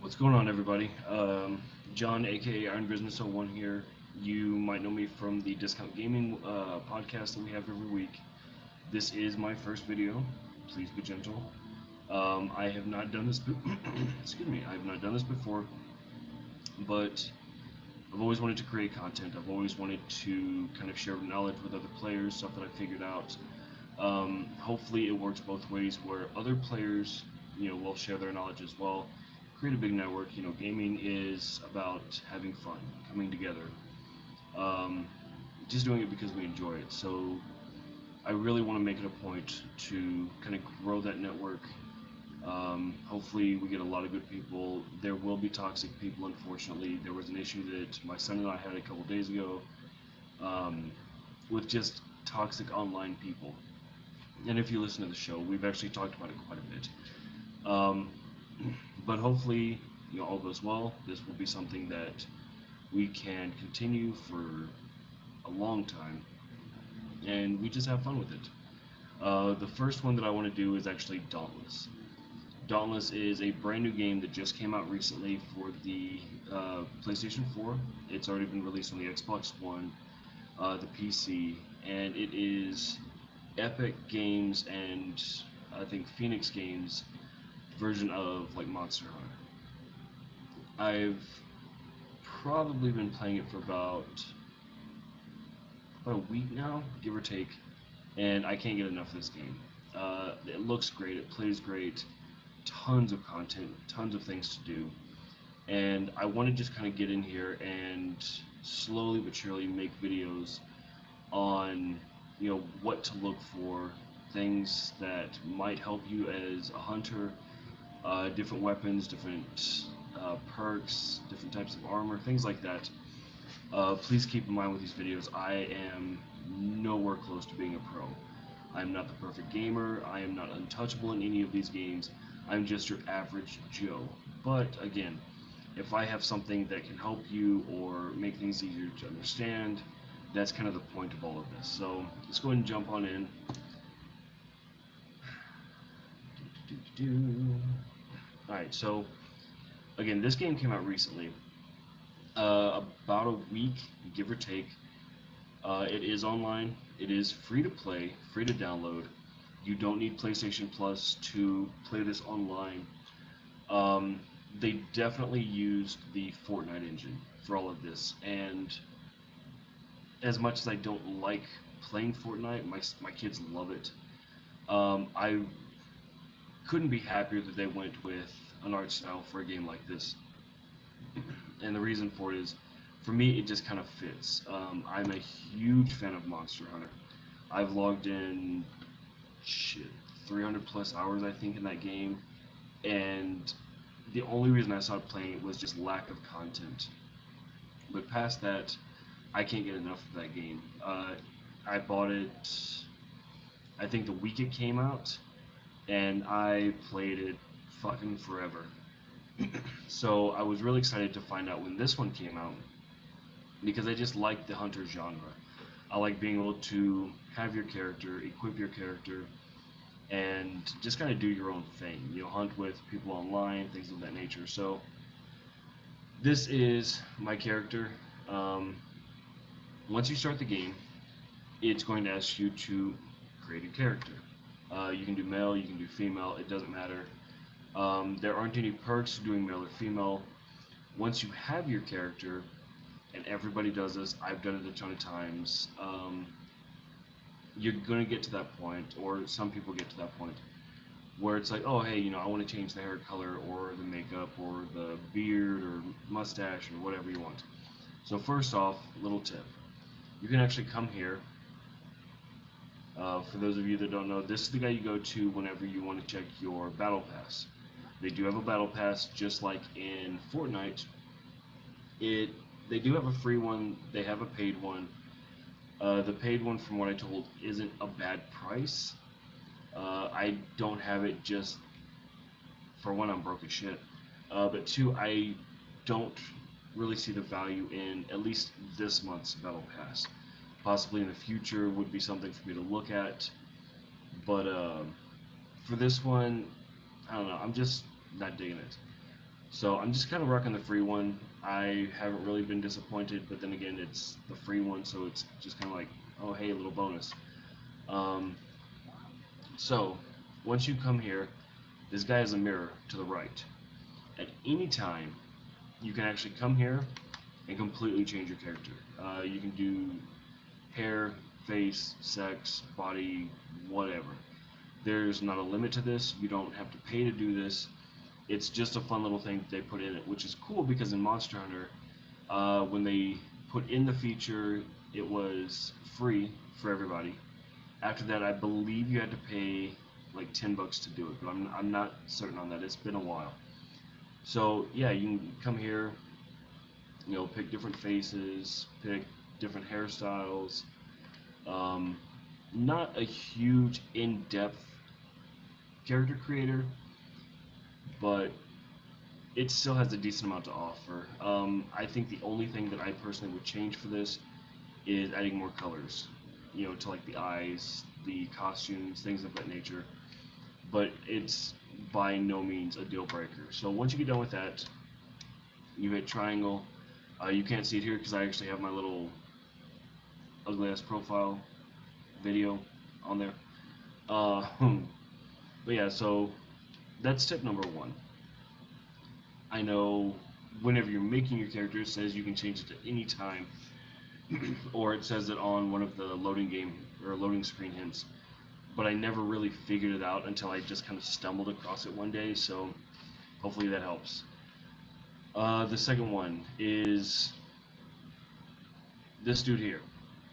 What's going on, everybody? John, aka Iron Business 01 here. You might know me from the Discount Gaming podcast that we have every week. This is my first video. Please be gentle. I have not done this. Excuse me. I have not done this before, but I've always wanted to create content. I've always wanted to kind of share knowledge with other players, stuff that I figured out. Hopefully, it works both ways, where other players, will share their knowledge as well. Create a big network. Gaming is about having fun, coming together, um, just doing it because we enjoy it. So I really want to make it a point to kind of grow that network. Hopefully, we get a lot of good people. There will be toxic people, unfortunately. There was an issue that my son and I had a couple days ago, um, with just toxic online people. And if you listen to the show, we've actually talked about it quite a bit. Um, but hopefully, all goes well. This will be something that we can continue for a long time, and we just have fun with it. The first one that I want to do is actually Dauntless. Dauntless is a brand new game that just came out recently for the PlayStation 4. It's already been released on the Xbox One, the PC, and it is Epic Games and I think Phoenix Games version of like Monster Hunter. I've probably been playing it for about a week now, give or take, and I can't get enough of this game. It looks great, it plays great, tons of content, tons of things to do, and I want to just kind of get in here and slowly but surely make videos on what to look for, things that might help you as a hunter, different weapons, different perks, different types of armor, things like that. Please keep in mind with these videos, I am nowhere close to being a pro. I am not the perfect gamer. I am not untouchable in any of these games. I'm just your average Joe. But again, if I have something that can help you or make things easier to understand, that's kind of the point of all of this. So let's go ahead and jump on in. Alright, so again, this game came out recently, about a week, give or take. It is online. It is free to play, free to download. You don't need PlayStation Plus to play this online. They definitely used the Fortnite engine for all of this, and as much as I don't like playing Fortnite, my kids love it. I couldn't be happier that they went with an art style for a game like this. And the reason for it is, for me, it just kind of fits. I'm a huge fan of Monster Hunter. I've logged in, shit, 300 plus hours, I think, in that game, and the only reason I stopped playing it was just lack of content. But past that, I can't get enough of that game. I bought it, I think, the week it came out, and I played it fucking forever. So I was really excited to find out when this one came out, because I just like the hunter genre. I like being able to have your character, equip your character, and just kind of do your own thing. Hunt with people online, things of that nature. So this is my character. Once you start the game, it's going to ask you to create a character. You can do male, you can do female, it doesn't matter. There aren't any perks doing male or female. Once you have your character, and everybody does this, I've done it a ton of times, you're going to get to that point, or some people get to that point, where it's like, oh hey, I want to change the hair color, or the makeup, or the beard, or mustache, or whatever you want. So first off, little tip. You can actually come here. For those of you that don't know, this is the guy you go to whenever you want to check your battle pass. They do have a battle pass, just like in Fortnite. They do have a free one. They have a paid one. The paid one, from what I told, isn't a bad price. I don't have it just for one, I'm broke as shit. But two, I don't really see the value in at least this month's battle pass. Possibly in the future would be something for me to look at, but for this one, I don't know. I'm just not digging it. So I'm just kind of rocking the free one. I haven't really been disappointed, but then again, it's the free one, so it's just kind of like, oh hey, a little bonus. Um, so once you come here, this guy has a mirror to the right. At any time, you can actually come here and completely change your character. You can do hair, face, sex, body, whatever. There's not a limit to this. You don't have to pay to do this. It's just a fun little thing that they put in it, which is cool because in Monster Hunter, when they put in the feature, it was free for everybody. After that, I believe you had to pay like $10 to do it, but I'm not certain on that. It's been a while. So yeah, you can come here, pick different faces, pick different hairstyles. Um, Not a huge in-depth character creator, but it still has a decent amount to offer. I think the only thing that I personally would change for this is adding more colors, to like the eyes, the costumes, things of that nature. But it's by no means a deal breaker. So once you get done with that, you hit triangle. You can't see it here because I actually have my little ugly ass profile video on there. Uh, but yeah, so that's tip number one. I know whenever you're making your character, it says you can change it to any time, or it says it on one of the loading game or loading screen hints. But I never really figured it out until I just kind of stumbled across it one day. So hopefully that helps. The second one is this dude here.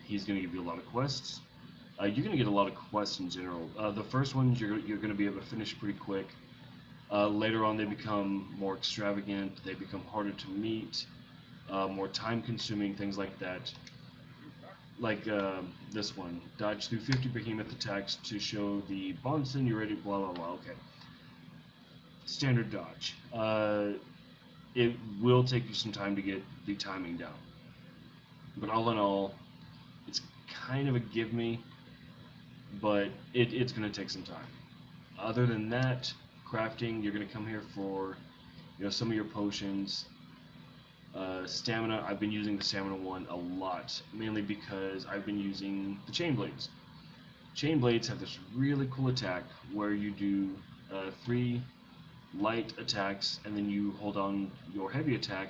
He's going to give you a lot of quests. You're going to get a lot of quests in general. The first ones you're going to be able to finish pretty quick. Later on, they become more extravagant. They become harder to meet, more time-consuming, things like that. Like this one, dodge through 50 behemoth attacks to show the Bonson you're ready. Blah blah blah. Okay, standard dodge. It will take you some time to get the timing down, but all in all, it's kind of a give me. But it's going to take some time. Other than that, crafting, you're going to come here for some of your potions. Stamina, I've been using the stamina one a lot, mainly because I've been using the chain blades. Chain blades have this really cool attack where you do 3 light attacks and then you hold on your heavy attack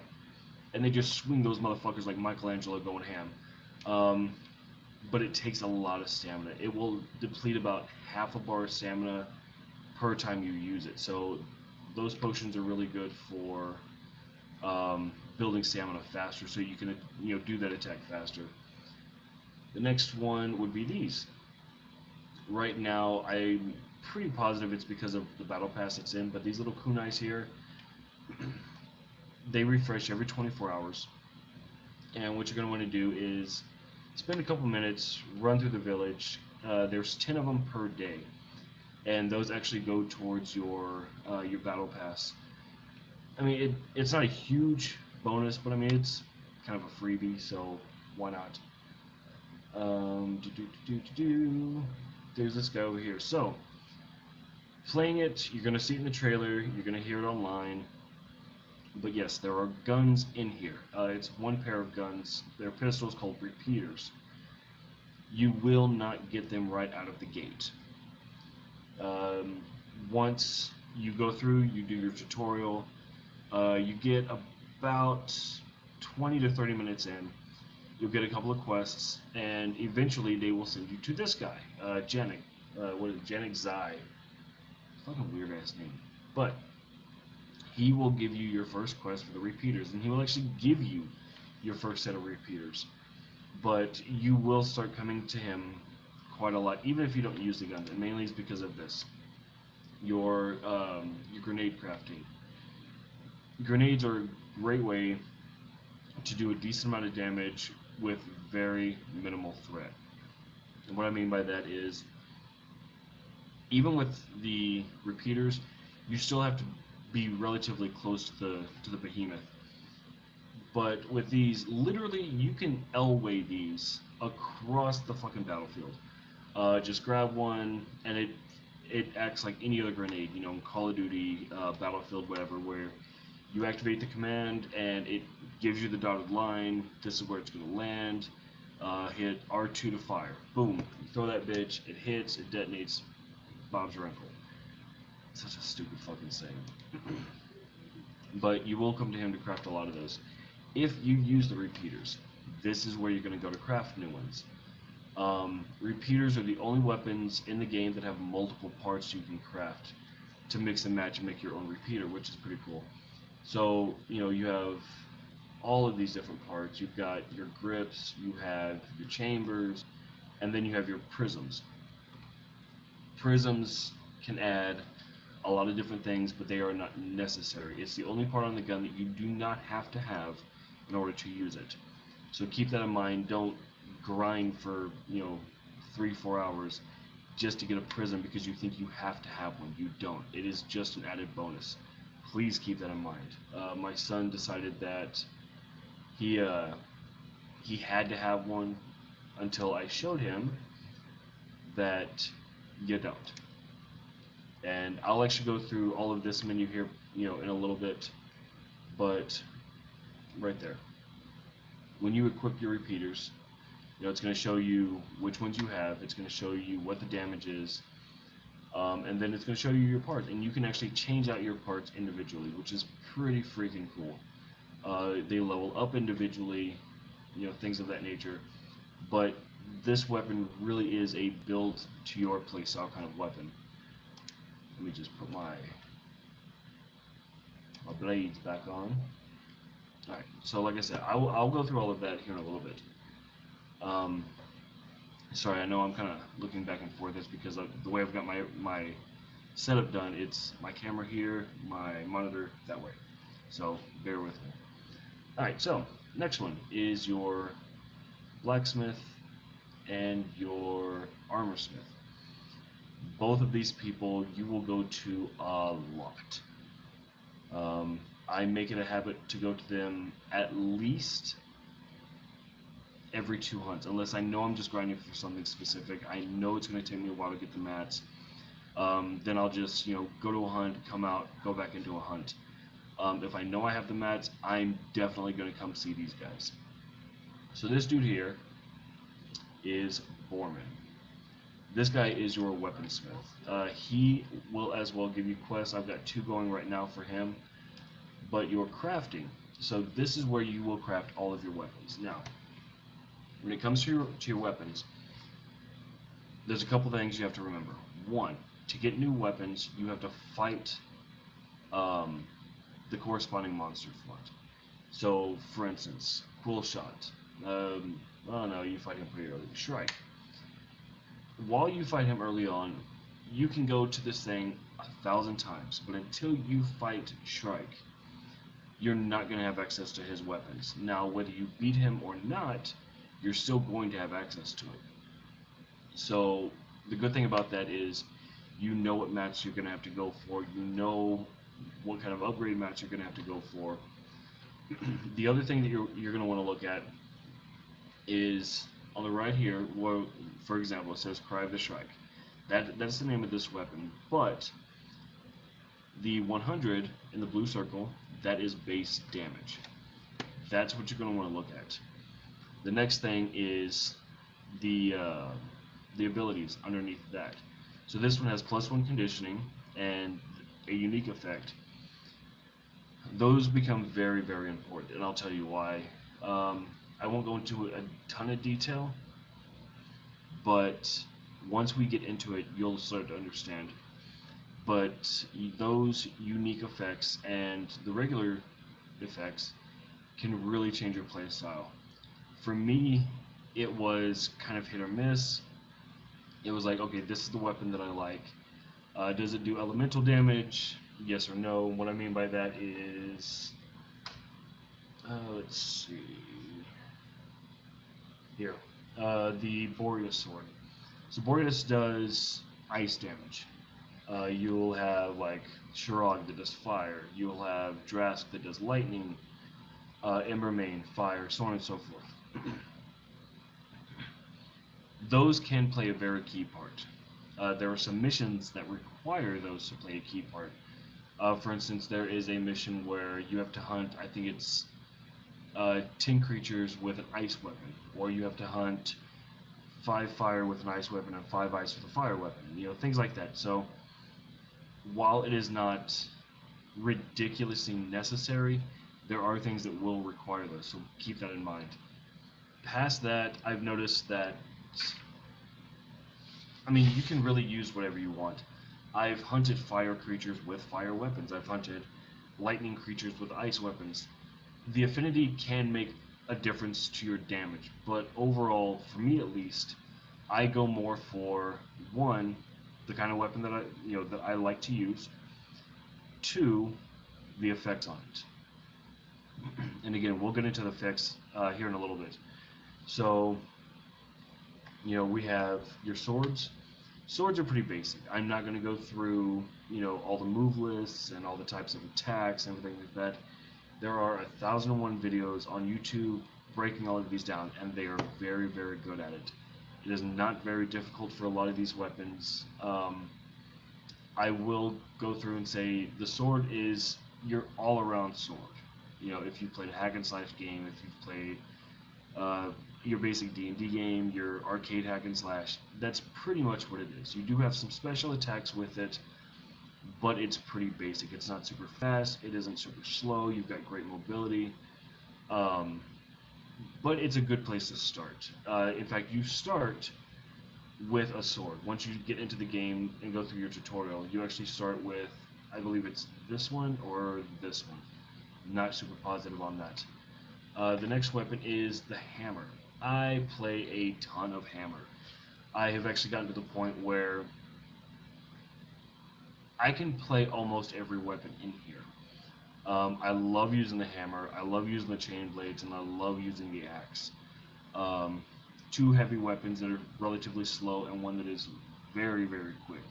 and they just swing those motherfuckers like Michelangelo going ham. Um, but it takes a lot of stamina. It will deplete about half a bar of stamina per time you use it. So those potions are really good for building stamina faster, so you can do that attack faster. The next one would be these. Right now, I'm pretty positive it's because of the battle pass it's in, but these little kunais here, they refresh every 24 hours. And what you're going to want to do is spend a couple minutes, run through the village. There's 10 of them per day, and those actually go towards your battle pass. I mean, it's not a huge bonus, but I mean it's kind of a freebie, so why not? There's this guy over here. So playing it, you're gonna see it in the trailer, you're gonna hear it online. But yes, there are guns in here. It's one pair of guns. They're pistols called repeaters. You will not get them right out of the gate. Um, Once you go through, you do your tutorial. You get about 20 to 30 minutes in. You'll get a couple of quests, and eventually they will send you to this guy, Janik. What is it? Janik Zai. Fucking weird ass name. But he will give you your first quest for the repeaters, and he will actually give you your first set of repeaters. But you will start coming to him quite a lot, even if you don't use the gun. And mainly it's because of this. Your grenade crafting. Grenades are a great way to do a decent amount of damage with very minimal threat. And what I mean by that is, even with the repeaters, you still have to be relatively close to the behemoth. But with these, literally, you can L-way these across the fucking battlefield. Just grab one, and it acts like any other grenade, Call of Duty, Battlefield, whatever, where You activate the command, and it gives you the dotted line. This is where it's going to land. Hit R2 to fire. Boom. You throw that bitch. It hits. It detonates. Bob's your uncle. Such a stupid fucking saying. But you will come to him to craft a lot of those. If you use the repeaters, this is where you're going to go to craft new ones. Repeaters are the only weapons in the game that have multiple parts you can craft to mix and match and make your own repeater, which is pretty cool. So, you have all of these different parts. You've got your grips, you have your chambers, and then you have your prisms. Prisms can add a lot of different things, but they are not necessary. It's the only part on the gun that you do not have to have in order to use it. So keep that in mind. Don't grind for 3-4 hours just to get a prism because you think you have to have one. You don't. It is just an added bonus. Please keep that in mind. My son decided that he had to have one until I showed him that you don't. And I'll actually go through all of this menu here, in a little bit. But right there, when you equip your repeaters, it's going to show you which ones you have. It's going to show you what the damage is, and then it's going to show you your parts. And you can actually change out your parts individually, which is pretty freaking cool. They level up individually, things of that nature. But this weapon really is a build to your playstyle kind of weapon. Let me just put my blades back on. Alright, so like I said, I'll go through all of that here in a little bit. Sorry, I know I'm kind of looking back and forth. It's because of the way I've got my setup done. It's my camera here, my monitor that way. So bear with me. Alright, so next one is your blacksmith and your armor smith. Both of these people you will go to a lot. I make it a habit to go to them at least every 2 hunts, unless I know I'm just grinding for something specific. I know it's going to take me a while to get the mats. Then I'll just go to a hunt, come out, go back into a hunt. If I know I have the mats, I'm definitely going to come see these guys. So this dude here is Borman. This guy is your weaponsmith. He will as well give you quests. I've got 2 going right now for him. But your crafting, so this is where you will craft all of your weapons. Now, when it comes to your weapons, there's a couple things you have to remember. One, to get new weapons, you have to fight the corresponding monster for it. So, for instance, Cool Shot. Oh no, you fight him pretty early. Shrike. While you fight him early on, you can go to this thing 1,000 times, but until you fight Shrike, you're not going to have access to his weapons. Now, whether you beat him or not, you're still going to have access to it. So, the good thing about that is, you know what mats you're going to have to go for. You know what kind of upgrade mats you're going to have to go for. The other thing that you're going to want to look at is on the right here, where, for example, it says Cry of the Shrike. That's the name of this weapon, but the 100 in the blue circle, that is base damage. That's what you're going to want to look at. The next thing is the abilities underneath that. So this one has +1 conditioning and a unique effect. Those become very, very important, and I'll tell you why. I won't go into a ton of detail, but once we get into it, you'll start to understand. But those unique effects and the regular effects can really change your play style. For me, it was kind of hit or miss. It was like, okay, this is the weapon that I like. Does it do elemental damage? Yes or no? What I mean by that is, let's see, here, the Boreas sword. So Boreas does ice damage. You'll have like Shirog that does fire. You'll have Drask that does lightning. Embermane, fire, so on and so forth. Those can play a very key part. There are some missions that require those to play a key part. For instance, there is a mission where you have to hunt, I think it's 10 creatures with an ice weapon, or you have to hunt 5 fire with an ice weapon and 5 ice with a fire weapon, things like that. So while it is not ridiculously necessary, there are things that will require those, so keep that in mind. Past that, I've noticed that, I mean, you can really use whatever you want. I've hunted fire creatures with fire weapons. I've hunted lightning creatures with ice weapons. The affinity can make a difference to your damage, but overall, for me at least, I go more for one, the kind of weapon that I like to use. Two, the effects on it. And again, we'll get into the effects here in a little bit. So, we have your swords. Swords are pretty basic. I'm not going to go through, all the move lists and all the types of attacks and everything like that. There are 1,001 videos on YouTube breaking all of these down, and they are very, very good at it. It is not very difficult for a lot of these weapons. I will go through and say the sword is your all-around sword. If you've played a hack and slash game, if you've played uh, your basic D&D game, your arcade hack and slash, that's pretty much what it is. You do have some special attacks with it, but it's pretty basic. It's not super fast, it isn't super slow, you've got great mobility, um, but it's a good place to start. In fact, you start with a sword. Once you get into the game and go through your tutorial, you actually start with, I believe it's this one or this one. Not super positive on that. The next weapon is the hammer. I play a ton of hammer. I have actually gotten to the point where I can play almost every weapon in here. I love using the hammer, I love using the chain blades, and I love using the axe. Um, Two heavy weapons that are relatively slow and one that is very, very quick.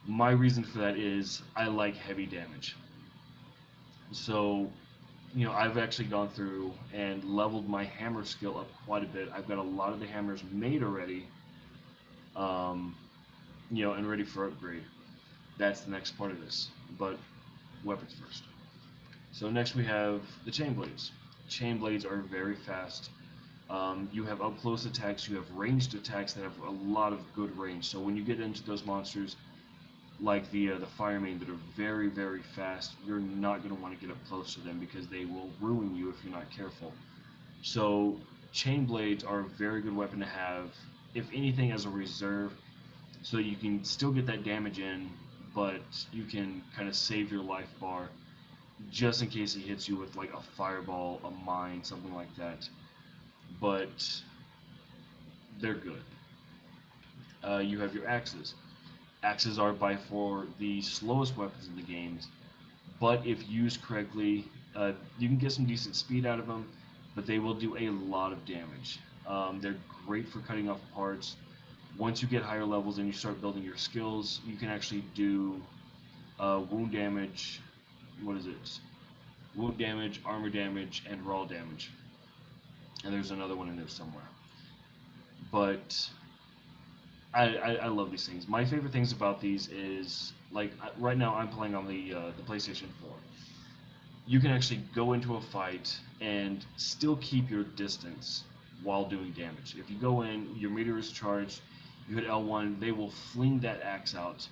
My reason for that is I like heavy damage. So, I've actually gone through and leveled my hammer skill up quite a bit. I've got a lot of the hammers made already, um, and ready for upgrade. That's the next part of this, but weapons first. So next we have the chain blades. Chain blades are very fast. You have up close attacks, you have ranged attacks that have a lot of good range. So when you get into those monsters, like the firemen that are very, very fast, you're not going to want to get up close to them because they will ruin you if you're not careful. So chain blades are a very good weapon to have, if anything, as a reserve, so you can still get that damage in, but you can kind of save your life bar just in case he hits you with like a fireball, a mine, something like that. But they're good. You have your axes. Axes are by far the slowest weapons in the games, but if used correctly, you can get some decent speed out of them, but they will do a lot of damage. They're great for cutting off parts. Once you get higher levels and you start building your skills, you can actually do wound damage. What is it? Wound damage, armor damage, and raw damage. And there's another one in there somewhere. But I love these things. My favorite things about these is, like, right now I'm playing on the PlayStation 4. You can actually go into a fight and still keep your distance while doing damage. If you go in, your meter is charged, you hit L1, they will fling that axe out,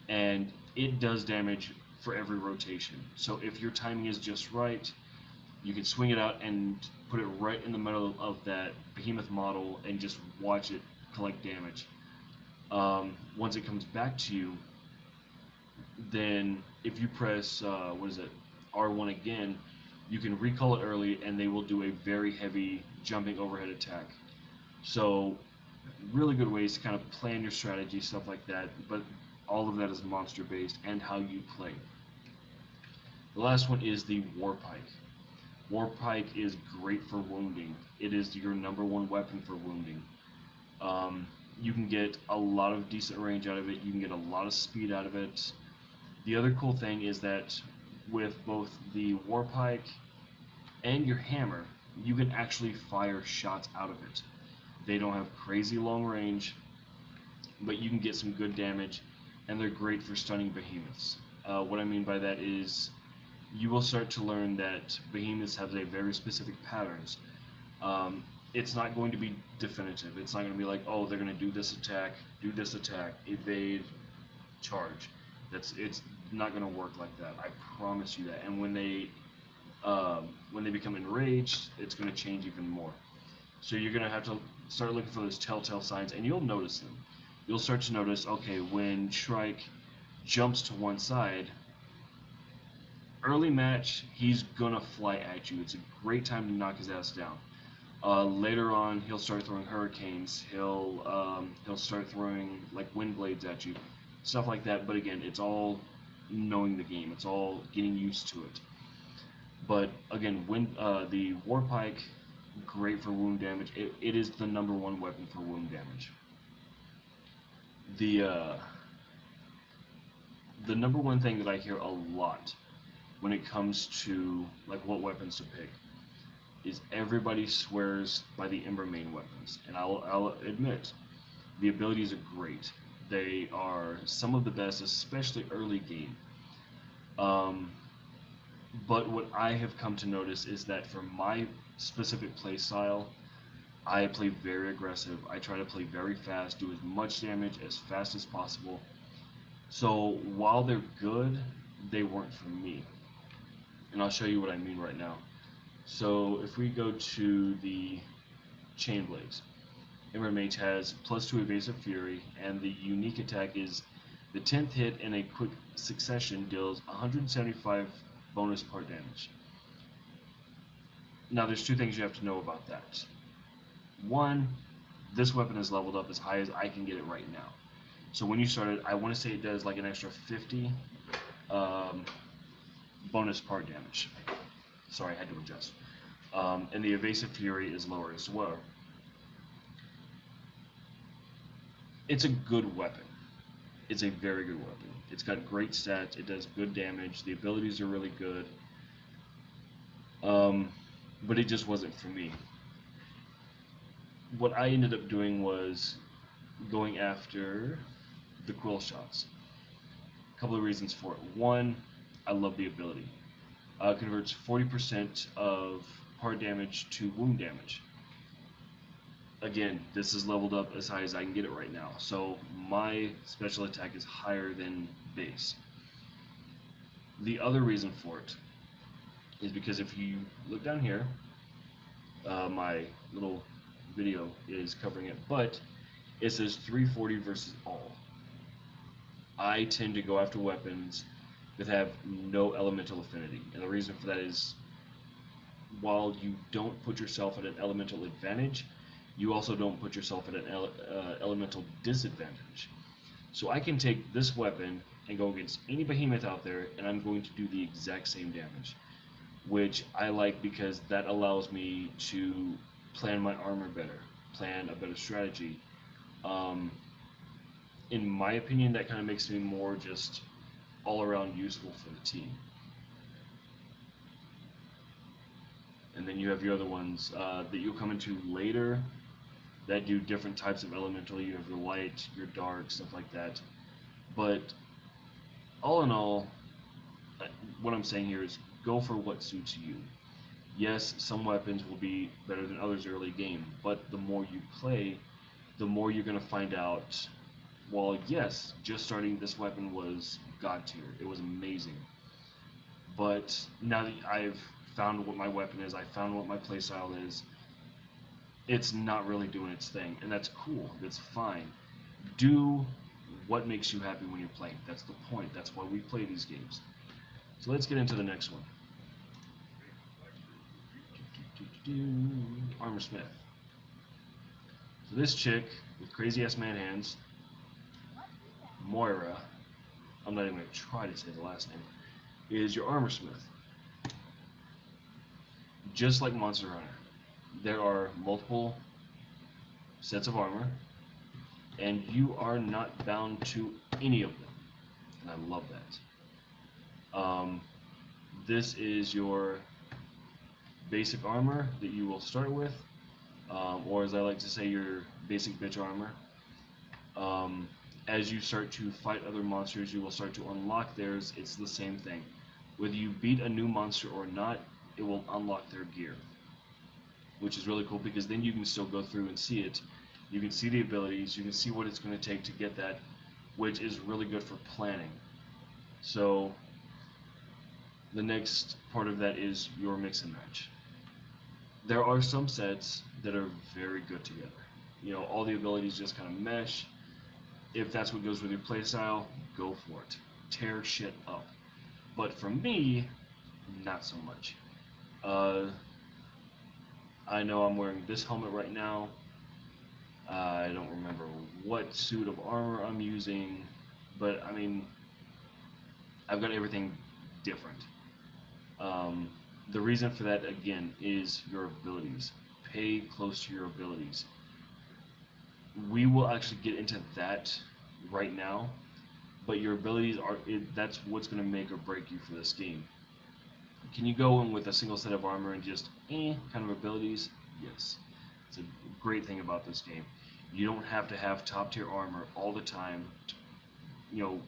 and it does damage for every rotation. So if your timing is just right, you can swing it out and put it right in the middle of that behemoth model and just watch it collect damage. Once it comes back to you, then if you press what is it, R1 again, you can recall it early, and they will do a very heavy jumping overhead attack. So really good ways to kind of plan your strategy, stuff like that. But all of that is monster based and how you play. The last one is the Warpike. Warpike is great for wounding. It is your number one weapon for wounding. You can get a lot of decent range out of it. You can get a lot of speed out of it. The other cool thing is that with both the Warpike and your hammer, you can actually fire shots out of it. They don't have crazy long range, but you can get some good damage, and they're great for stunning behemoths. What I mean by that is you will start to learn that behemoths have a very specific patterns. Um, it's not going to be definitive. It's not going to be like, oh, they're going to do this attack, evade, charge. It's not going to work like that. I promise you that. And when they become enraged, it's going to change even more. So you're going to have to start looking for those telltale signs, and you'll notice them. You'll start to notice, okay, when Shrike jumps to one side, early match, he's gonna fly at you. It's a great time to knock his ass down. Later on, he'll start throwing hurricanes. He'll start throwing like wind blades at you, stuff like that. But again, it's all knowing the game. It's all getting used to it. But again, the Warpike, great for wound damage. It is the number one weapon for wound damage. The uh, the number one thing that I hear a lot when it comes to like what weapons to pick is everybody swears by the Ember main weapons, and I'll admit the abilities are great. They are some of the best, especially early game. Um, but what I have come to notice is that for my specific play style, I play very aggressive. I try to play very fast, do as much damage as fast as possible. So while they're good, they weren't for me. And I'll show you what I mean right now. So if we go to the Chain Blades, Ember Mage has +2 evasive fury, and the unique attack is the 10th hit in a quick succession deals 175 bonus part damage. Now there's two things you have to know about that. One, this weapon is leveled up as high as I can get it right now. So when you start it, I want to say it does like an extra 50 um, bonus part damage. Sorry, I had to adjust. And the evasive fury is lower as well. It's a good weapon. It's a very good weapon. It's got great stats. It does good damage. The abilities are really good. Um, but it just wasn't for me. What I ended up doing was going after the quill shots. A couple of reasons for it. One, I love the ability. Converts 40% of part damage to wound damage. Again, this is leveled up as high as I can get it right now. So my special attack is higher than base. The other reason for it is because if you look down here, my little video is covering it, but it says 340 versus all. I tend to go after weapons that have no elemental affinity, and the reason for that is while you don't put yourself at an elemental advantage, you also don't put yourself at an elemental disadvantage. So I can take this weapon and go against any behemoth out there, and I'm going to do the exact same damage, which I like because that allows me to plan my armor better, plan a better strategy. Um, in my opinion, that kind of makes me more just all around useful for the team. And then you have your other ones that you'll come into later that do different types of elemental. You have your light, your dark, stuff like that. But all in all, what I'm saying here is go for what suits you. Yes, some weapons will be better than others early game, but the more you play, the more you're going to find out. While yes, just starting this weapon was god tier, it was amazing. But now that I've found what my weapon is, I found what my playstyle is, it's not really doing its thing, and that's cool. That's fine. Do what makes you happy when you're playing. That's the point. That's why we play these games. So let's get into the next one. Armor Smith. So this chick with crazy ass man hands, Moira, I'm not even going to try to say the last name, is your Armor Smith. Just like Monster Hunter, there are multiple sets of armor, and you are not bound to any of them, and I love that. This is your basic armor that you will start with, or as I like to say, your basic bitch armor. as you start to fight other monsters, you will start to unlock theirs. It's the same thing. Whether you beat a new monster or not, it will unlock their gear, which is really cool because then you can still go through and see it. You can see the abilities, you can see what it's going to take to get that, which is really good for planning. So the next part of that is your mix and match. There are some sets that are very good together. You know, all the abilities just kind of mesh. If that's what goes with your playstyle, go for it. Tear shit up. But for me, not so much. Uh, I know I'm wearing this helmet right now. I don't remember what suit of armor I'm using, but I mean, I've got everything different. Um, the reason for that, again, is your abilities. Pay close to your abilities. We will actually get into that right now, but your abilities are that's what's going to make or break you for this game. Can you go in with a single set of armor and just kind of abilities? Yes. It's a great thing about this game. You don't have to have top tier armor all the time, you know,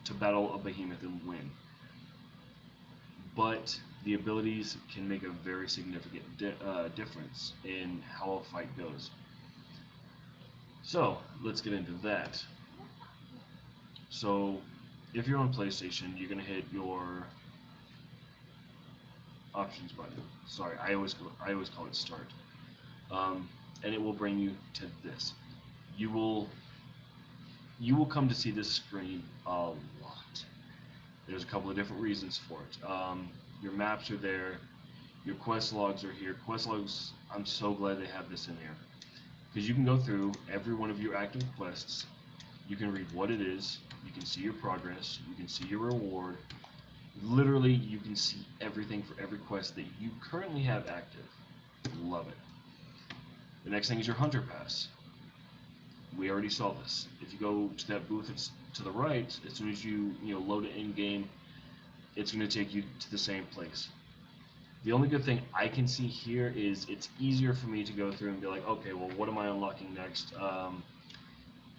to battle a behemoth and win. But the abilities can make a very significant difference in how a fight goes. So let's get into that. So if you're on PlayStation, you're gonna hit your options button. Sorry, I always call it start, and it will bring you to this. You will come to see this screen a lot. There's a couple of different reasons for it. Your maps are there. Your quest logs are here. Quest logs, I'm so glad they have this in here. Because you can go through every one of your active quests. You can read what it is. You can see your progress. You can see your reward. Literally, you can see everything for every quest that you currently have active. Love it. The next thing is your Hunter Pass. We already saw this. If you go to that booth it's to the right, as soon as you load it in game, it's going to take you to the same place. The only good thing I can see here is it's easier for me to go through and be like, okay, well, what am I unlocking next?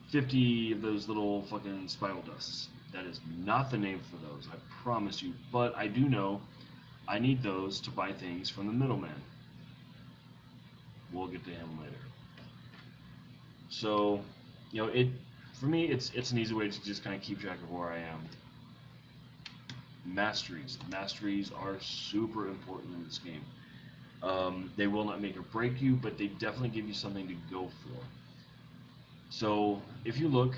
50 of those little fucking spiral dusts. That is not the name for those, I promise you. But I do know I need those to buy things from the middleman. We'll get to him later. So, for me, it's an easy way to just kind of keep track of where I am. Masteries. Masteries are super important in this game. They will not make or break you, but they definitely give you something to go for. So, if you look,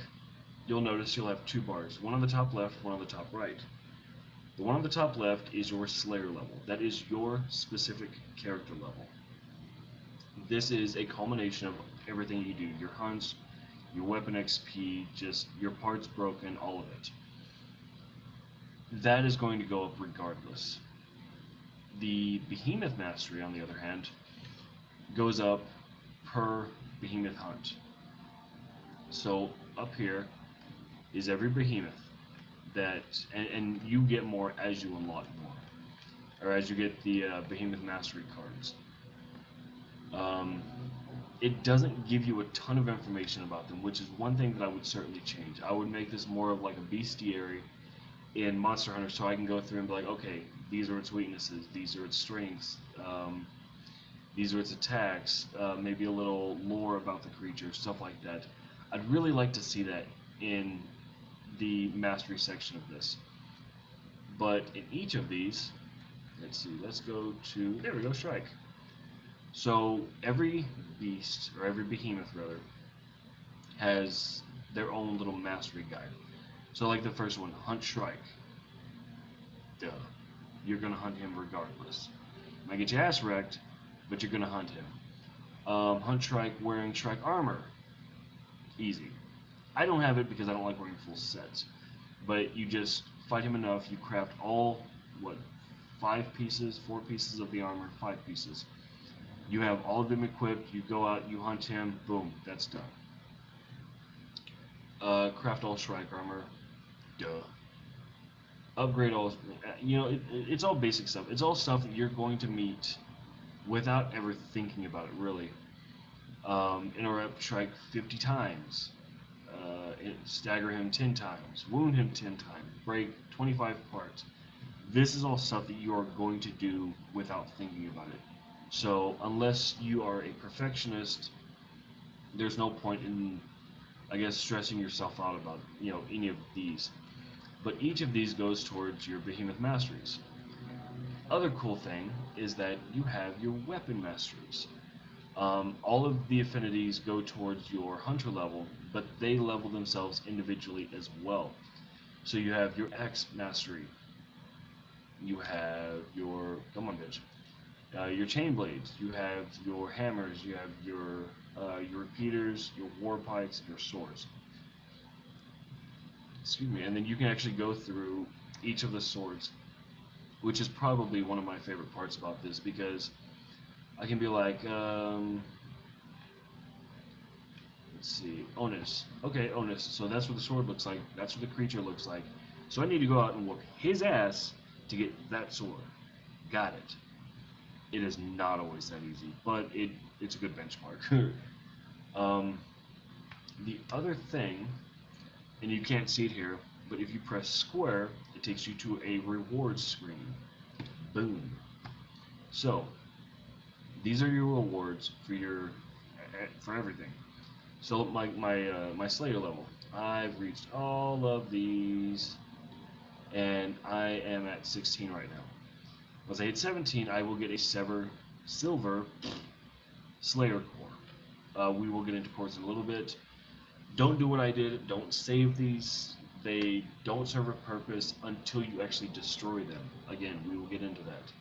you'll notice you'll have two bars, one on the top left, one on the top right. The one on the top left is your Slayer level. That is your specific character level. This is a culmination of everything you do, your hunts, your weapon XP, just your parts broken, all of it. That is going to go up regardless. The Behemoth Mastery, on the other hand, goes up per Behemoth hunt. So up here is every Behemoth that, and you get more as you unlock more, or as you get the Behemoth Mastery cards. It doesn't give you a ton of information about them, which is one thing that I would certainly change. I would make this more of like a bestiary in Monster Hunter, so I can go through and be like, okay, these are its weaknesses, these are its strengths, these are its attacks, maybe a little lore about the creature, stuff like that. I'd really like to see that in the mastery section of this. But in each of these, let's see, let's go to, there we go, Strike. So every beast, or every behemoth rather, has their own little mastery guide. So like the first one, Hunt Shrike. Duh. You're gonna hunt him regardless. Might get your ass wrecked, but you're gonna hunt him. Hunt Shrike wearing Shrike armor. Easy. I don't have it because I don't like wearing full sets. But you just fight him enough, you craft all, 4 pieces of the armor, 5 pieces. You have all of them equipped, you go out, you hunt him, boom, that's done. Craft all Shrike armor, duh. Upgrade all, it's all basic stuff. It's all stuff that you're going to meet without ever thinking about it, really. Interrupt Shrike 50 times. stagger him 10 times, wound him 10 times, break 25 parts. This is all stuff that you are going to do without thinking about it. So unless you are a perfectionist, there's no point in, I guess, stressing yourself out about any of these. But each of these goes towards your behemoth masteries. Other cool thing is that you have your weapon masteries. All of the affinities go towards your hunter level, but they level themselves individually as well. So you have your axe mastery, you have your come on bitch, your chain blades, you have your hammers, you have your repeaters, your war pikes, your swords. Excuse me, and then you can actually go through each of the swords, which is probably one of my favorite parts about this because I can be like, let's see, Onus. Okay, Onus. So that's what the sword looks like. That's what the creature looks like. So I need to go out and whoop his ass to get that sword. Got it. It is not always that easy, but it's a good benchmark. um, the other thing, and you can't see it here, but if you press square, it takes you to a rewards screen. Boom. So these are your rewards for everything. So my Slayer level, I've reached all of these, and I am at 16 right now. Once I hit 17, I will get a silver Slayer core. We will get into cores in a little bit. Don't do what I did. Don't save these. They don't serve a purpose until you actually destroy them. Again, we will get into that.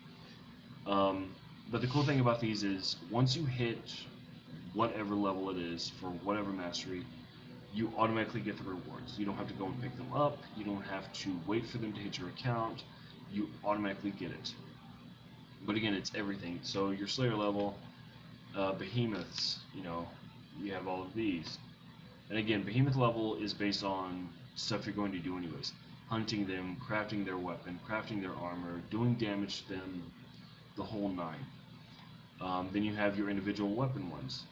But the cool thing about these is once you hit whatever level it is for whatever mastery, you automatically get the rewards. You don't have to go and pick them up. You don't have to wait for them to hit your account. You automatically get it. But again, it's everything. So your Slayer level, behemoths, you have all of these. And again, behemoth level is based on stuff you're going to do anyways. Hunting them, crafting their weapon, crafting their armor, doing damage to them, the whole nine. Then you have your individual weapon ones.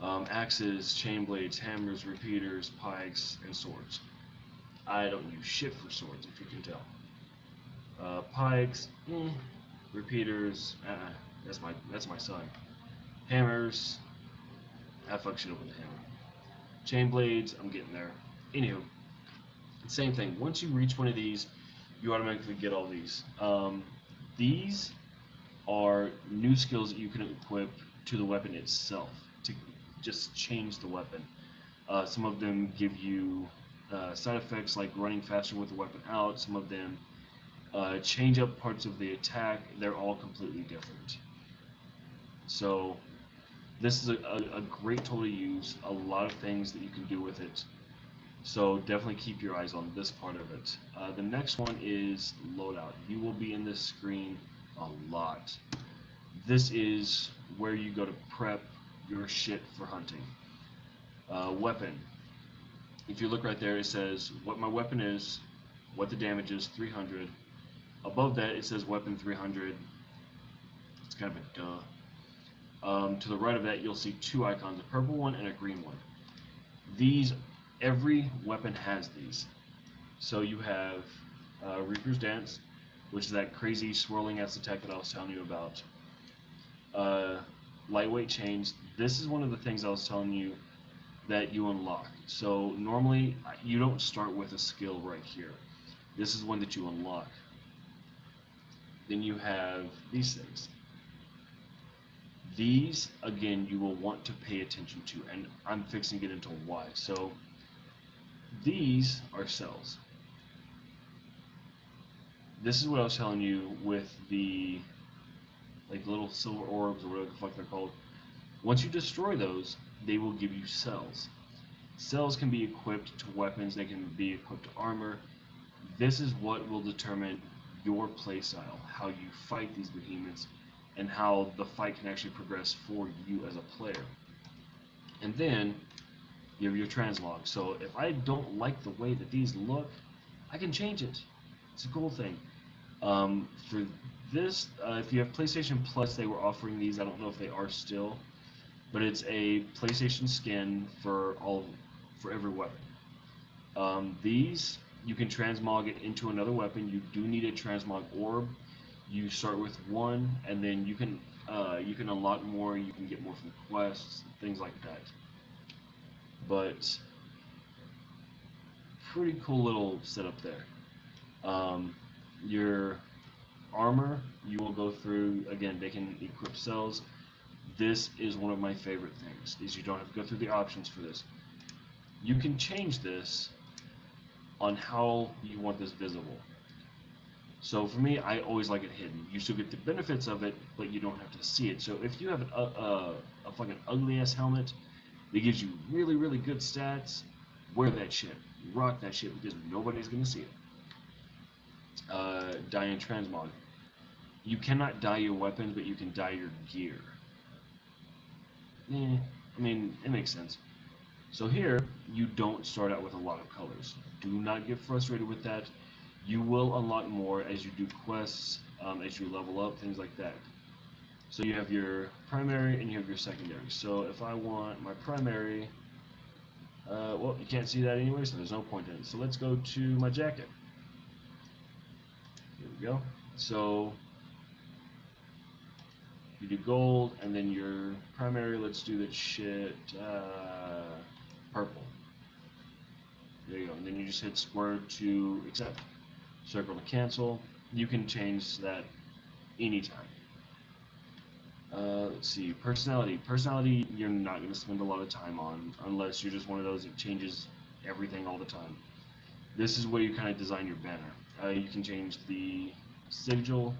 Axes, chain blades, hammers, repeaters, pikes, and swords. I don't use shit for swords, if you can tell. Pikes, repeaters, that's my son. Hammers, I fuck shit up with the hammer. Chain blades, I'm getting there. Anywho, same thing. Once you reach one of these, you automatically get all these. These are new skills that you can equip to the weapon itself to just change the weapon. Some of them give you side effects like running faster with the weapon out. Some of them change up parts of the attack. They're all completely different. So this is a great tool to use. A lot of things that you can do with it. So definitely keep your eyes on this part of it. The next one is loadout. You will be in this screen a lot. This is where you go to prep your shit for hunting. Weapon. If you look right there, it says what my weapon is, what the damage is, 300. Above that, it says weapon 300. It's kind of a duh. To the right of that, you'll see two icons, a purple one and a green one. Every weapon has these. So you have Reaper's Dance, which is that crazy swirling ass attack that I was telling you about. Lightweight chains. This is one of the things I was telling you that you unlock. So normally you don't start with a skill right here. This is one that you unlock. Then you have these things. These, again, you will want to pay attention to, and I'm fixing to get into why. So these are cells. This is what I was telling you with the little silver orbs or whatever the fuck they're called. Once you destroy those, they will give you cells. Cells can be equipped to weapons, they can be equipped to armor. This is what will determine your playstyle, how you fight these behemoths, and how the fight can actually progress for you as a player. And then you have your translog. So if I don't like the way that these look, I can change it. It's a cool thing. For this, if you have PlayStation Plus, they were offering these. I don't know if they are still, but it's a PlayStation skin for all for every weapon. These you can transmog it into another weapon. You do need a transmog orb. You start with one, and then you can unlock more. You can get more from quests, things like that. But pretty cool little setup there. Your armor, you will go through again. They can equip cells. This is one of my favorite things. Is you don't have to go through the options for this. You can change this on how you want this visible. So for me, I always like it hidden. You still get the benefits of it, but you don't have to see it. So if you have a fucking ugly ass helmet that gives you really, really good stats, wear that shit. Rock that shit because nobody's gonna see it. Dye and transmog. You cannot dye your weapons, but you can dye your gear. I mean, it makes sense. So here, you don't start out with a lot of colors. Do not get frustrated with that. You will unlock more as you do quests, as you level up, things like that. So you have your primary and you have your secondary. So if I want my primary, well, you can't see that anyway, so there's no point in it. So let's go to my jacket. Here we go. So you do gold, and then your primary, let's do that shit, purple. There you go, and then you just hit square to accept, circle to cancel. You can change that anytime. Let's see, personality. Personality, you're not going to spend a lot of time on unless you're just one of those that changes everything all the time. This is where you kind of design your banner. You can change the sigil,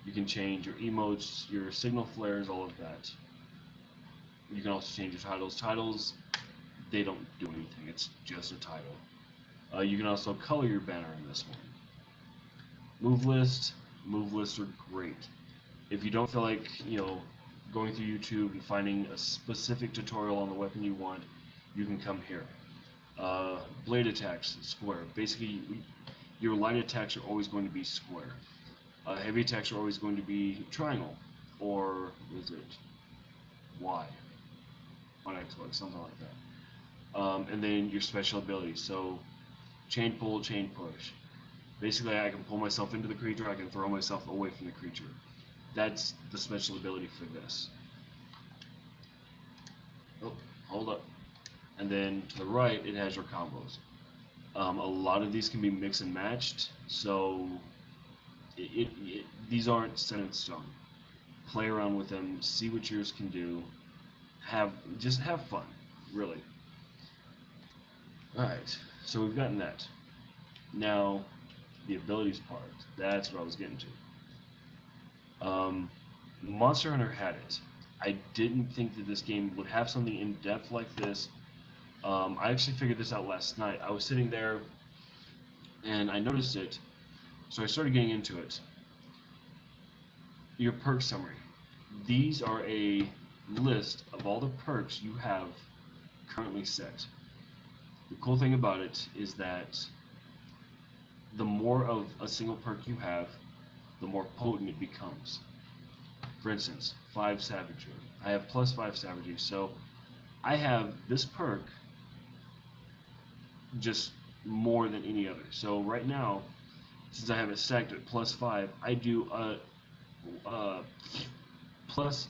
you can change your emotes, your signal flares, all of that. You can also change your titles. Titles, they don't do anything, it's just a title. You can also color your banner in this one. Move lists are great. If you don't feel like, going through YouTube and finding a specific tutorial on the weapon you want, you can come here. Blade attacks, square. Basically, your light attacks are always going to be square. Heavy attacks are always going to be triangle, or is it Y on Xbox, something like that. And then your special abilities. So, chain pull, chain push. Basically, I can pull myself into the creature, I can throw myself away from the creature. That's the special ability for this. Oh, hold up. And then to the right, it has your combos. A lot of these can be mixed and matched, so these aren't set in stone. Play around with them, see what yours can do. Just have fun, really. All right, so we've gotten that. Now, the abilities part. That's what I was getting to. Monster Hunter had it. I didn't think that this game would have something in depth like this. I actually figured this out last night. I was sitting there and I noticed it, so I started getting into it. Your perk summary. These are a list of all the perks you have currently set. The cool thing about it is that the more of a single perk you have, the more potent it becomes. For instance, 5 savagery. I have plus 5 savagery, so I have this perk just more than any other. So right now, since I have it stacked at plus 5, I do plus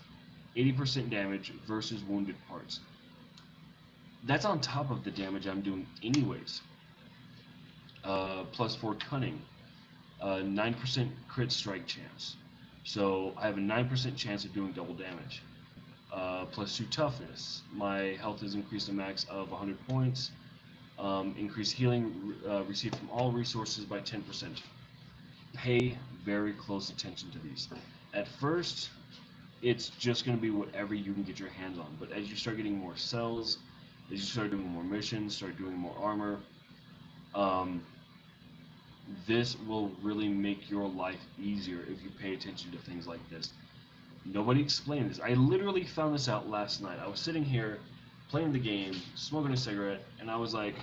80% damage versus wounded parts. That's on top of the damage I'm doing anyways. Plus 4 cunning, 9% crit strike chance. So I have a 9% chance of doing double damage. Plus 2 toughness. My health is increased to a max of 100 points. Increased healing received from all resources by 10%. Pay very close attention to these. At first, it's just going to be whatever you can get your hands on. But as you start getting more cells, as you start doing more missions, start doing more armor, this will really make your life easier if you pay attention to things like this. Nobody explained this. I literally found this out last night. I was sitting here playing the game, smoking a cigarette, and I was like,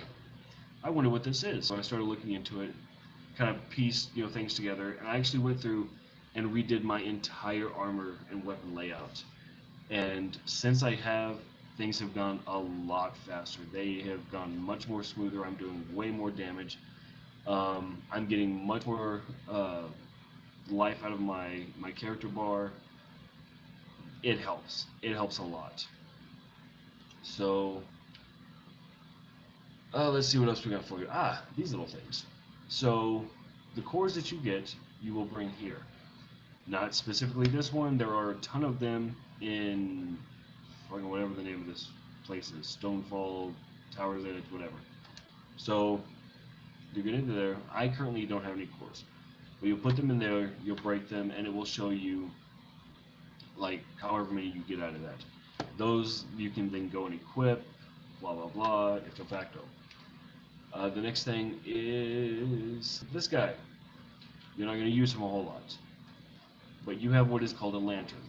I wonder what this is. So I started looking into it, kind of pieced things together, and I actually went through and redid my entire armor and weapon layout. And since I have things have gone a lot faster. They have gone much more smoother. I'm doing way more damage. I'm getting much more life out of my character bar. It helps. It helps a lot. So let's see what else we got for you. Ah, these little things. So the cores that you get, you will bring here. Not specifically this one. There are a ton of them in fucking whatever the name of this place is. Stonefall, Tower's Edge, whatever. So you get into there. I currently don't have any cores. But you'll put them in there, you'll break them, and it will show you like however many you get out of that. Those you can then go and equip, blah blah blah, ipso facto. The next thing is this guy. You're not going to use him a whole lot, but you have what is called a lantern.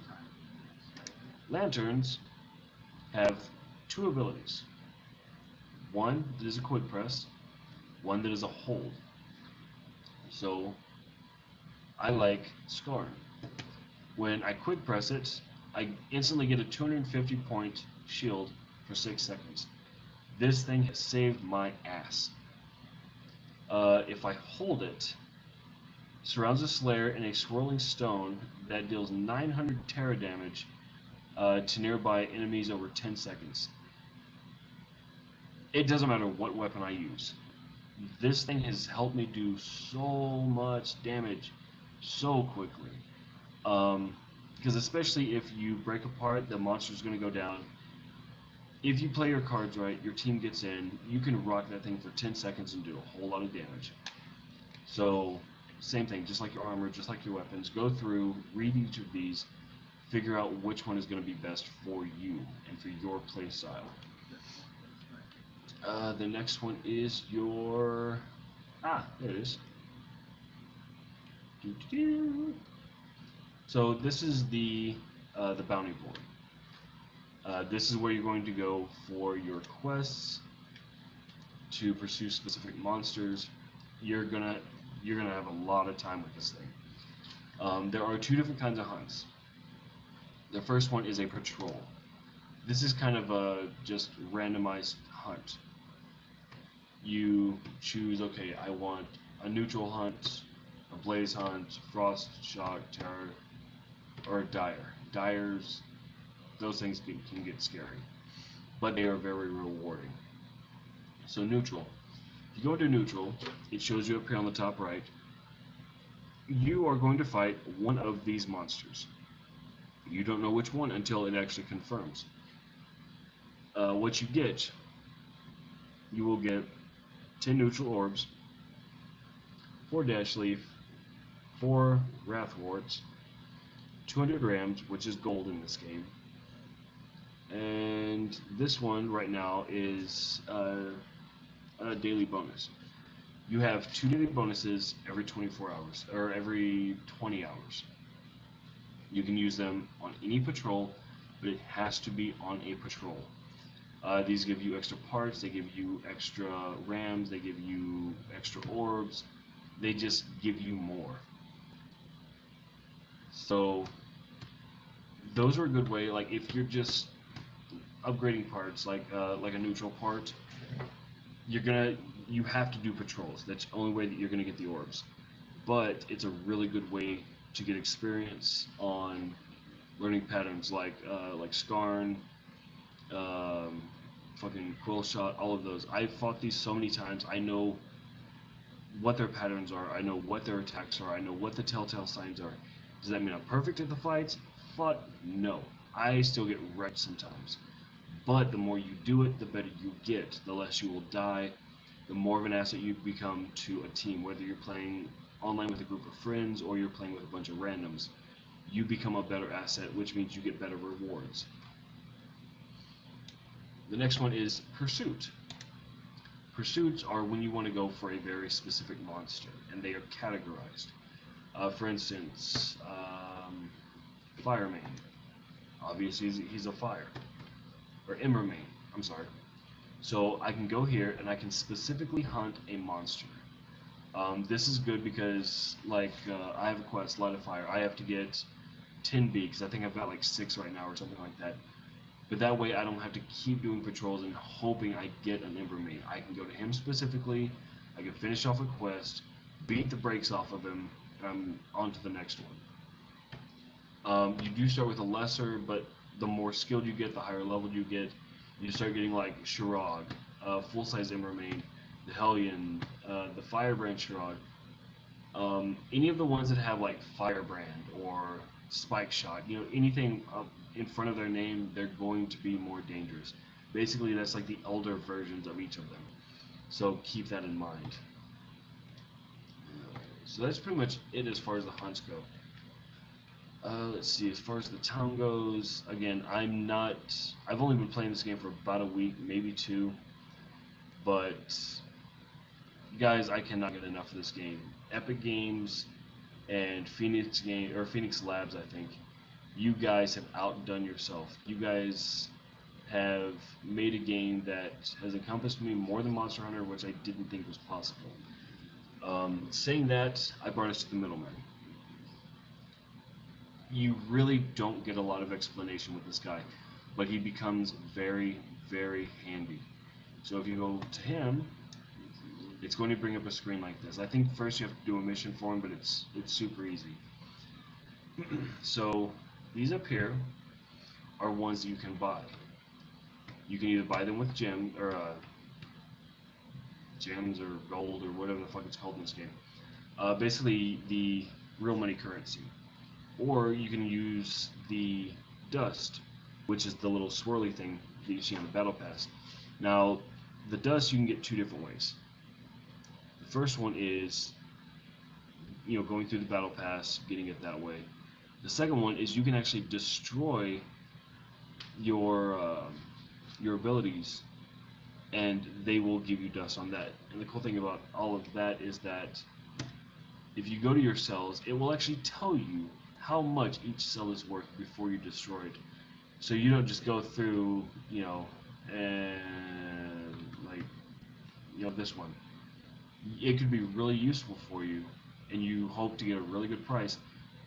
Lanterns have two abilities. One that is a quick press, one that is a hold. So I like Scarn. When I quick press it, I instantly get a 250 point shield for 6 seconds. This thing has saved my ass. If I hold it, surrounds a Slayer in a swirling stone that deals 900 terror damage to nearby enemies over 10 seconds. It doesn't matter what weapon I use. This thing has helped me do so much damage so quickly. Because especially if you break apart, the monster's going to go down. If you play your cards right, your team gets in, you can rock that thing for 10 seconds and do a whole lot of damage. So, same thing, just like your armor, just like your weapons, go through, read each of these, figure out which one is going to be best for you and for your play style. The next one is your... there it is. So this is the bounty board. This is where you're going to go for your quests to pursue specific monsters. You're gonna have a lot of time with this thing. There are two different kinds of hunts. The first one is a patrol. This is kind of a just randomized hunt. You choose, okay, I want a neutral hunt, a blaze hunt, frost, shock, terror, or dire. Dyers, those things can get scary, but they are very rewarding. So neutral. If you go into neutral, it shows you up here on the top right. You are going to fight one of these monsters. You don't know which one until it actually confirms. What you get, you will get 10 neutral orbs, 4 dash leaf, 4 wrathworts, 200 rams, which is gold in this game, and this one right now is a daily bonus. You have 2 daily bonuses every 24 hours, or every 20 hours. You can use them on any patrol, but it has to be on a patrol. These give you extra parts, they give you extra rams, they give you extra orbs, they just give you more. So those are a good way, like if you're just upgrading parts, like a neutral part, you have to do patrols. That's the only way that you're gonna get the orbs. But it's a really good way to get experience on learning patterns like Skarn, fucking Quill Shot, all of those. I've fought these so many times. I know what their patterns are. I know what their attacks are. I know what the telltale signs are. Does that mean I'm perfect at the fights? Fuck no. I still get wrecked sometimes. But the more you do it, the better you get. The less you will die. The more of an asset you become to a team. Whether you're playing online with a group of friends or you're playing with a bunch of randoms, you become a better asset, which means you get better rewards. The next one is Pursuit. Pursuits are when you want to go for a very specific monster, and they are categorized. For instance, Firemane. Obviously, he's a fire. Or Embermane, I'm sorry. So I can go here and I can specifically hunt a monster. This is good because, like, I have a quest, Light of Fire. I have to get 10 beaks. I think I've got like 6 right now or something like that. But that way I don't have to keep doing patrols and hoping I get an Ember Mate. I can go to him specifically, I can finish off a quest, beat the brakes off of him, and I'm on to the next one. You do start with a lesser, but the more skilled you get, the higher level you get. You start getting like Shirog, full-size Ember Mate, the Hellion, the Firebrand Shirog. Any of the ones that have like Firebrand or Spike Shot, anything up in front of their name, they're going to be more dangerous. Basically, that's like the elder versions of each of them. So keep that in mind. So that's pretty much it as far as the hunts go. Let's see, as far as the town goes, again, I've only been playing this game for about a week, maybe two, but guys, I cannot get enough of this game. Epic Games and Phoenix Labs, I think, you guys have outdone yourself. You guys have made a game that has encompassed me more than Monster Hunter, which I didn't think was possible. Saying that, I brought us to the middleman. You really don't get a lot of explanation with this guy, but he becomes very, very handy. So if you go to him, it's going to bring up a screen like this. I think first you have to do a mission for him, but it's super easy. So these up here are ones that you can buy. You can either buy them with gems or gold or whatever the fuck it's called in this game. Basically the real money currency. Or you can use the dust, which is the little swirly thing that you see on the battle pass. Now, the dust you can get two different ways. The first one is, going through the battle pass, getting it that way. The second one is you can actually destroy your abilities, and they will give you dust on that. And the cool thing about all of that is that if you go to your cells, it will actually tell you how much each cell is worth before you destroy it. So you don't just go through, and like, this one. It could be really useful for you, and you hope to get a really good price,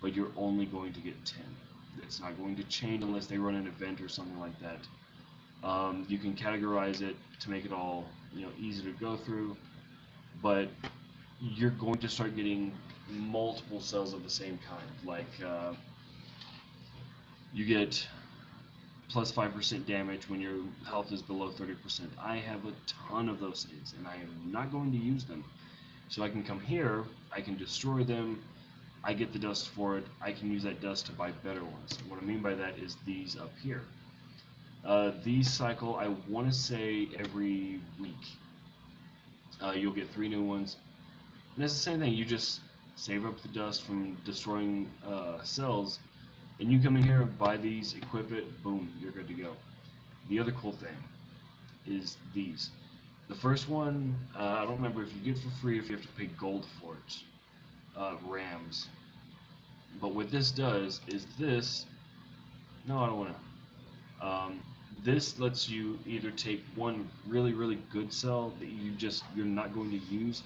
but you're only going to get 10. It's not going to change unless they run an event or something like that. You can categorize it to make it all, easy to go through, but you're going to start getting multiple cells of the same kind. Like, you get plus 5% damage when your health is below 30%. I have a ton of those things, and I am not going to use them. So I can come here, I can destroy them, I get the dust for it, I can use that dust to buy better ones. What I mean by that is these up here. These cycle, I want to say, every week. You'll get 3 new ones. And it's the same thing, you just save up the dust from destroying cells, and you come in here, buy these, equip it, boom, you're good to go. The other cool thing is these. The first one, I don't remember if you get for free or if you have to pay gold for it. Rams. But what this does is this, no, I don't want to. This lets you either take one really, really good cell that you're not going to use,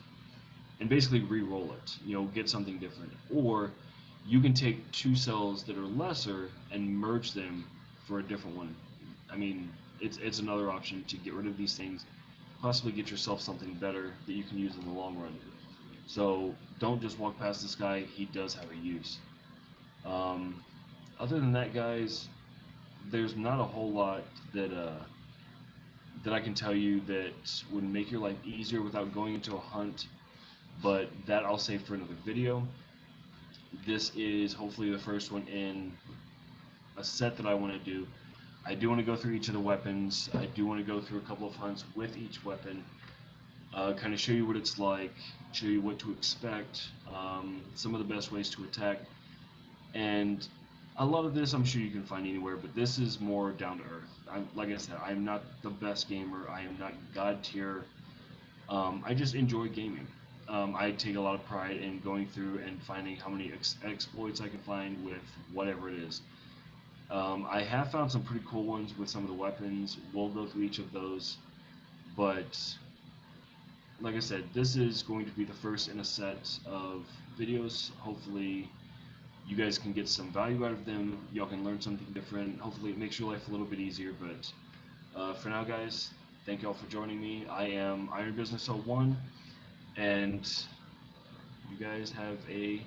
and basically re-roll it, get something different. Or you can take 2 cells that are lesser and merge them for a different one. I mean, it's another option to get rid of these things, possibly get yourself something better that you can use in the long run. So don't just walk past this guy, he does have a use. Other than that, guys, there's not a whole lot that I can tell you that would make your life easier without going into a hunt, but that I'll save for another video. This is hopefully the first one in a set that I want to do. I do want to go through each of the weapons. I do want to go through a couple of hunts with each weapon, kind of show you what it's like, show you what to expect, some of the best ways to attack, and a lot of this I'm sure you can find anywhere, but this is more down to earth. Like I said, I'm not the best gamer, I am not god tier, I just enjoy gaming. I take a lot of pride in going through and finding how many exploits I can find with whatever it is. I have found some pretty cool ones with some of the weapons. We'll go through each of those, but like I said, this is going to be the first in a set of videos. Hopefully you guys can get some value out of them. Y'all can learn something different. Hopefully, it makes your life a little bit easier. But for now, guys, thank y'all for joining me. I am Iron Business 01, and you guys have a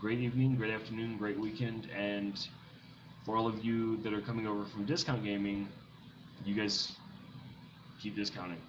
great evening, great afternoon, great weekend, and for all of you that are coming over from Discount Gaming, you guys keep discounting.